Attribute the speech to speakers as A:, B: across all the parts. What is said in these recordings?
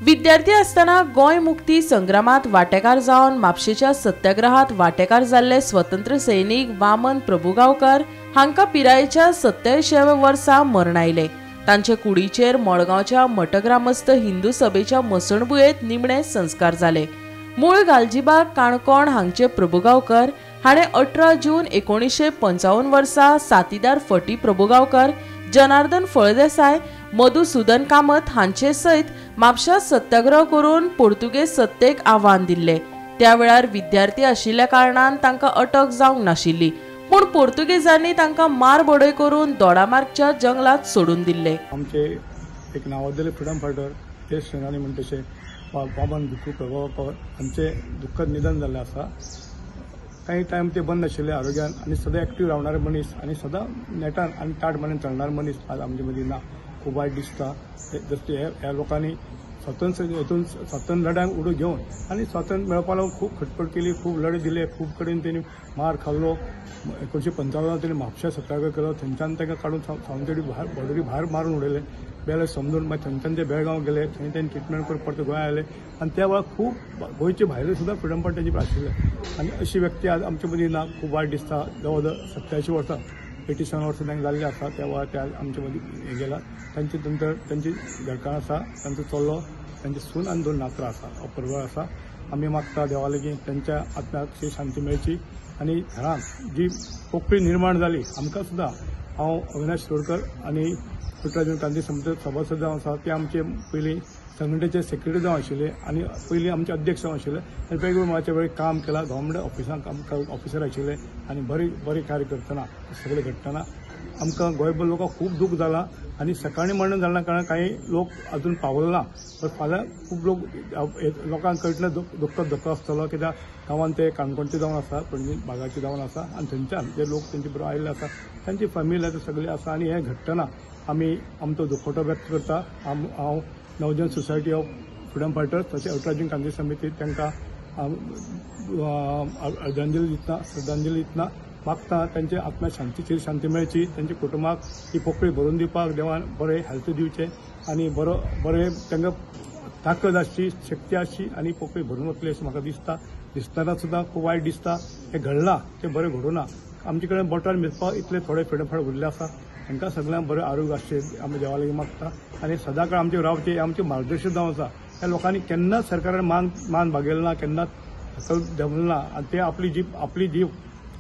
A: विद्यार्थी असताना गोंय मुक्ती संग्रामात वांटेकार जावन म्हापशेच्या सत्याग्रहात वांटेकार जाल्ले स्वतंत्र सैनीक वामन प्रभुगांवकर हांकां पिरायेच्या 87व्या वर्सा मरण आयले। तांचे कुडीचेर मडगांवच्या मठग्रामस्थ हिंदू सभेच्या मसणबुयेंत निमणे संस्कार जाले। मूळ गालजीबाग काणकोण हांगचे प्रभुगांवकर हाणें 18 जून 1955 वर्सा साथीदार फटी प्रभुगांवकर, जनार्दन फळदेसाय, मधुसूदन कामत हांचे सयत म्हापशां सत्याग्रह करून पोर्तुगेज सत्तेक आव्हान दिल्ले। त्या वेळार विद्यार्थी आशिल्ल्या कारणान तांकां अटक जावंक नाशिल्ली, पूण पोर्तुगेजांनी तांकां मारबोडय करून दोडामार्गच्या जंगलात सोडून दिल्ले।
B: आमचे एक नावाजलेले फ्रीडम फायटर ते सेनानी म्हणटा तशें वामन भिकू प्रभाकर हांचे दुःखद निधन जाल्लें आसा। काही टायम ते बंद आशिल्ले आरोग्यान आनी सदां एक्टीव रावणारे मनीस आनी सदां नेटान आनी ताट मानेन चलणारे मनीस आज आमचे मदीं ना। खूब वायट दिसता। जशें ह्या लोकांनी स्वातंत्र्य लढ्यांक उडो घेवन आनी स्वातंत्र्य मेळपा लागून खूब खटपट केली, खूब लढे दिले, खूब कडेन तेणी मार खाल्लो। 1955 तेणी म्हापशा सत्याग्रह केलो, थंयच्यान ताका काडून सावंतवाडी बॉर्डरी भायर मारून उडयले। बेले समजून मागीर थंयच्यान ते बेळगांव गेले, थंय तेणी ट्रिटमेंट करून परत गोंय आयले आनी त्या वेळार खूब गोंयचे भायले सुद्दां फ्रीडम फायटरांचे आशिल्ले आनी अशी व्यक्ती आज आमचे मदीं ना। खूब वायट दिसता। जवळ जवळ 87 वर्सां 87 वर्सां तांकां जाल्ली आसा। त्या वेळार ते आमचे मदीं हे गेला। तांची नंतर तांची घरकान्न आसा, तांचो चलो, तांची सून आनी 2 नातरां आसा, हो परिवार आसा। आमी मागता देवा लागीं त्यांच्या आत्म्याक शांती मेळची आनी घरांत जी पोकळी निर्माण जाली आमकां सुद्दां हांव अविनाश शिरोडकर आनी पुट्टराजू गांधी समिती सभासद जावन आसा ते आमचे पयलीं संघटनेचे सेक्रेटरी जावन आशिल्ले आनी पयलीं आमचे अध्यक्ष जावन आशिल्ले आनी वेगवेगळ्या वेळी काम केलां। गव्हर्मेंट ऑफिसांत ऑफिसर आशिल्ले आनी बरी कार्य करतना सगळे घडटना आमकां गोंयभर लोकांक खूब दूख जालां आनी सकाळी मरण जाल्ल्या कारणान काही लोक अजून पावले ना, पण फाल्यां खूब लोकांक कळटलें दुःखद धक्को आसतलो, कित्याक गांवांत ते काणकोणचे जावन आसा, पणजी भागाचे जावन आसा आनी थंयच्यान जे लोक तेंचे बरोबर आयिल्ले आसा तांची फॅमिली ते सगळे आसा आनी हें घडटना आमी आमचो दुखवटो व्यक्त करता। हांव Navjan society of freedom fighters तशें अल्ट्राजन गांधी समिती तांकां श्रद्धांजली दितना मागता त्यांच्या आत्म्याक शांती मेळची, त्यांच्या कुटुंबाक ही पोकळी भरून दिवपाक देवान बरें हेल्थ दिवचें आनी बरें तांकां ताकद आसची, शक्ती आसची आनी पोकळी भरून वतली अशें म्हाका दिसता। दिसतना सुद्दां खूब वायट दिसता। हें घडलां तें बरें घडूं ना। आमचे कडेन बोटार मेजपाक इतले थोडे फ्रीडम फायटर उरले आसा। तांकां सगळ्यांक बरें आरोग्य आसचें आमी देवा लागीं मागता आनी सदांकाळ आमचे रावचें आमचें मार्गदर्शन जावं आसा। ह्या लोकांनी केन्नाच सरकारान मान भागयलो ना, केन्नाच सकल देंवलो ना आनी ते आपली जी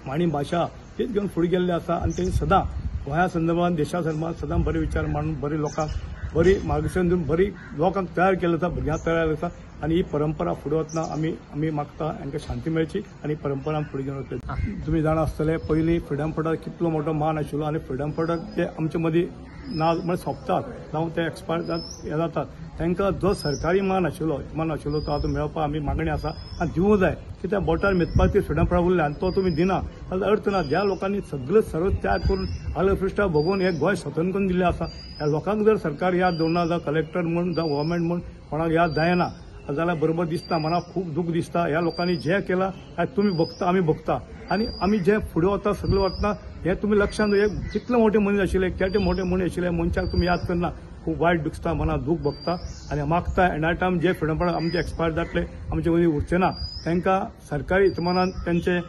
B: वाणी भाशा तेच घेवन फुडें गेल्ले आसा आनी तेणी सदां गोंया संदर्भात देशा संदर्भात सदां बरे विचार मांडून बरे लोकांक बरी मार्गदर्शन दिवन बरी लोकांक तयार केलें आसा, भुरग्यांक तयार आसा आनी ही परंपरा फुडें वतना आमी मागता हांकां शांती मेळची आनी परंपरा फुडें घेवन वतली। तुमी जाणा आसतले पयलीं फ्रीडम फायटर कितलो मोठो मान आशिल्लो आनी फ्रीडम फायटर ते आमचे मदीं ना म्हणजे सोंपतात जावं ते एक्सपायर जातात। तांकां जो सरकारी मान आशिल्लो तो आतां मेळपाक आमी मागणी आसा आनी दिवूं जाय, कित्याक बोटार मेजपाक ते फ्रीडम फायटर उरले आनी तो तुमी दिना ताचो अर्थ ना। ज्या लोकांनी सगळे सर्व त्याग करून आलपृश्टा भोगून हे गोंय स्वतंत्र करून दिल्लें आसा, ह्या लोकांक जर सरकार याद दवरना, जावं कलेक्टर म्हूण जावं गव्हर्मेंट म्हूण कोणाक याद जायना जाल्यार बरोबर दिसता, मनाक खूब दूख दिसता। ह्या लोकांनी जें केलां तुमी भोगता, आमी भोगता आनी आमी जें फुडें वता सगळें वतना हें तुमी लक्षांत कितले मोठे मनीस आशिल्ले, केटे मोठे मनीस आशिल्ले मनशाक तुमी याद करना, खूब वायट दिसता, मनाक दूख भोगता आनी मागता एट टायम जे फ्रीडम फायटर आमचे एक्सपायर जातले आमचे मदीं उरचे ना तांकां सरकारी इतमानान तेंचे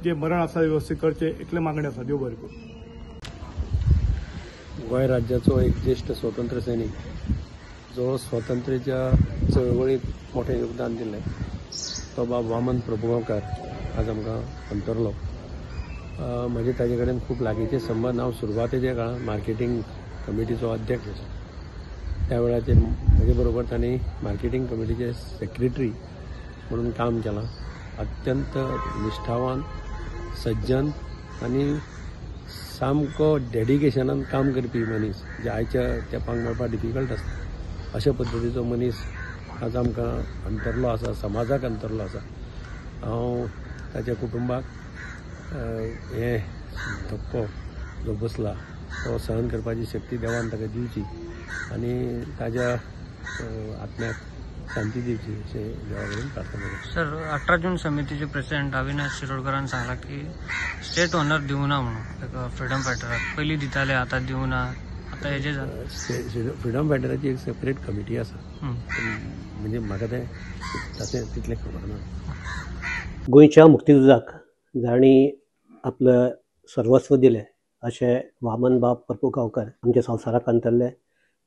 B: जे मरण आसा वेवस्थीत करचें इतले मागणी आसा। देव बरें करूं।
C: गोंय राज्याचो एक ज्येष्ठ स्वातंत्र्य सैनीक जो स्वातंत्र्याच्या चळवळीत मोठें योगदान दिलें तो बाब वामन प्रभुगांवकार आज आमकां अंतरलो। म्हजे ताजे कडेन खूब लागींचे संबंद। हांव सुरवातेच्या काळांत मार्केटिंग कमिटीचो अध्यक्ष आसा, त्या वेळाचेर म्हजे बरोबर तांणी मार्केटिंग कमिटीचे सेक्रेटरी म्हणून काम केलां। अत्यंत निश्ठावान, सज्जन आनी सामको डेडिकेशनान काम करपी मनीस, जे आयच्या तेंपाक मेळपाक डिफिकल्ट आसता अशा पद्दतीचो मनीस आज आमकां अंतरलो आसा, समाजाक अंतरलो आसा। हांव ताच्या कुटुंबाक हे धक्को जो बसला तो सहन करपाची शक्ती देवान ताका दिवची आनी ताच्या आत्म्याक शांती दिवची अशें देवा कडेन प्रार्थना करता।
D: सर, 18 जून समितीचे प्रेसिडेंट अविनाश शिरोडकरान सांगला की स्टेट ऑनर दिवना म्हणून फ्रीडम फायटराक पयलीं दिताले आतां दिवना आता हेजे जावन
C: फ्रिडम फायटराची एक सेपरेट कमिटी आसा,
D: हं.
C: म्हणजे म्हाका तें ताचें तितलें खबर ना.
E: गोंयच्या मुक्तियुद्धाक जाणी आपलं सर्वस्व दिलें अशें वामनबाब परपुगांवकर आमच्या संवसाराक अंतरले.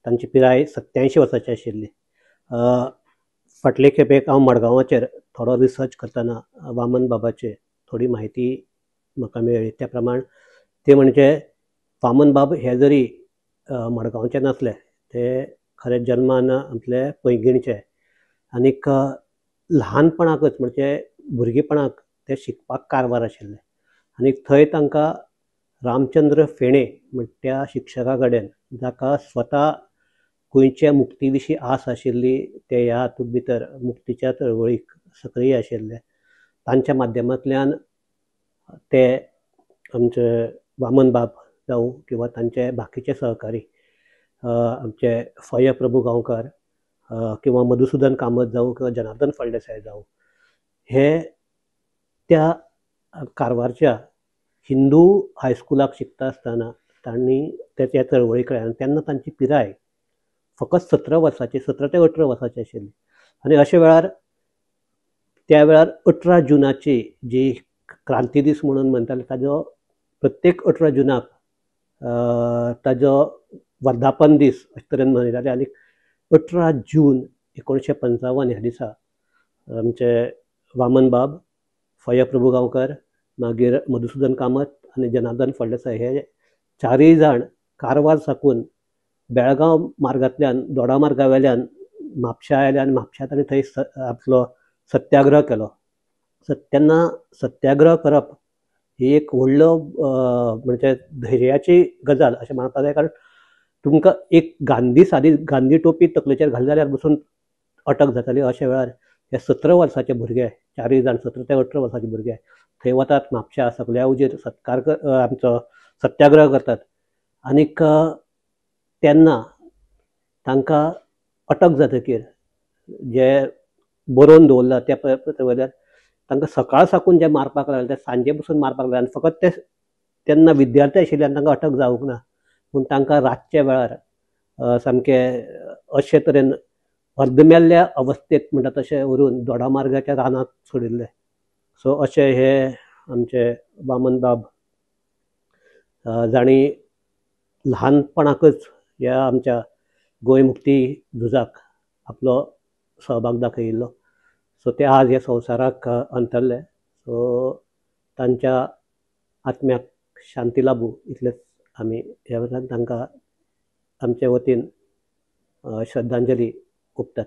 E: तांची पिराय 87 वर्सांची आशिल्ली. फाटले खेपेक हांव मडगांवाचेर थोडो रिसर्च करतना वामन बाबाची थोडी म्हायती म्हाका मेळ्ळी. त्या प्रमाण ते म्हणजे वामन बाब हे जरी मडगांवचे नासले, ते खरे जल्मान आपले पैंगीणचे. आनीक ल्हानपणाकच म्हणजे भुरगेपणाक ते शिकपाक कारवार आशिल्ले. आनीक थंय तांकां रामचंद्र फेणे म्हणटा त्या शिक्षका कडेन, जाका स्वता गोंयच्या मुक्ती विशीं आस आशिल्ली, ते ह्या हातूंत भितर मुक्तीच्या चळवळीक सक्रीय आशिल्ले, तांच्या माध्यमांतल्यान ते आमचे वामन बाब जावं किंवा तांचे बाकीचे सहकारी आमचे फय प्रभू गांवकर किंवा मधुसूदन कामत जावं किंवा जनार्दन फळदेसाय जावं, हे त्या कारवारच्या हिंदू हायस्कुलाक शिकता आसतना तांणी त्या चळवळीक आनी तेन्ना तांची पिराय फकत 17 वर्सांची, 17 ते 18 वर्सांची आशिल्ली. आनी अशा वेळार त्या वेळार 18 जुनाची जी क्रांती दीस म्हणून म्हणटाले, ताजो प्रत्येक 18 जुनाक ताजो वर्धापन दीस अशे तरेन मनयताले. आनी 18 जून 1955 ह्या दिसा आमचे वामन बाब, फय प्रभू गांवकर, मागीर मधुसूदन कामत आनी जनार्दन फळदेसाय हे चारय जाण कारवार साकून बेळगांव मार्गांतल्यान दोडा मार्गा वयल्यान म्हापश्यां आयले आनी म्हापश्यां तांणी थंय आपलो सत्याग्रह केलो. तेन्ना सत्याग्रह करप ही एक व्हडलो म्हणजे धैर्याची गजाल अशें म्हणपाक जाय. कारण तुमकां एक सादी गांधी टोपी तकलेचेर घाली जाल्यार बसून अटक जाताली. अशा वेळार हे 17 वर्साचे भुरगे, चारय जाण 17 ते 18 वर्साचे भुरगे थंय वतात, म्हापश्यां सगल्या उजेर आमचो सत्याग्रह करतात. आनीक तेन्ना तांकां अटक जातकीर जे बरोवन दवरला त्या वयल्यान तांकां सकाळ साकून जे मारपाक लागले, ते सांजे पसून मारपाक लागले. आनी फकत ते तेन्ना विद्यार्थी आशिल्ल्यान तांकां अटक जावंक ना, पूण तांकां रातच्या वेळार सामके अशे तरेन अर्दमेल्ल्या अवस्थेंत म्हणटा तशें व्हरून दोडा मार्गाच्या रानांत सोडिल्ले. सो अशे हे आमचे वामन बाब जाणी ल्हानपणाकच ह्या आमच्या गोंय मुक्ती झुजाक आपलो सहभाग दाखयिल्लो. सो ते आज ह्या संवसाराक अंतरले. सो तांच्या आत्म्याक शांती लाभूं इतलेंच आमी ह्या वेळार तांकां आमचे वतीन श्रद्धांजली ओंपतात.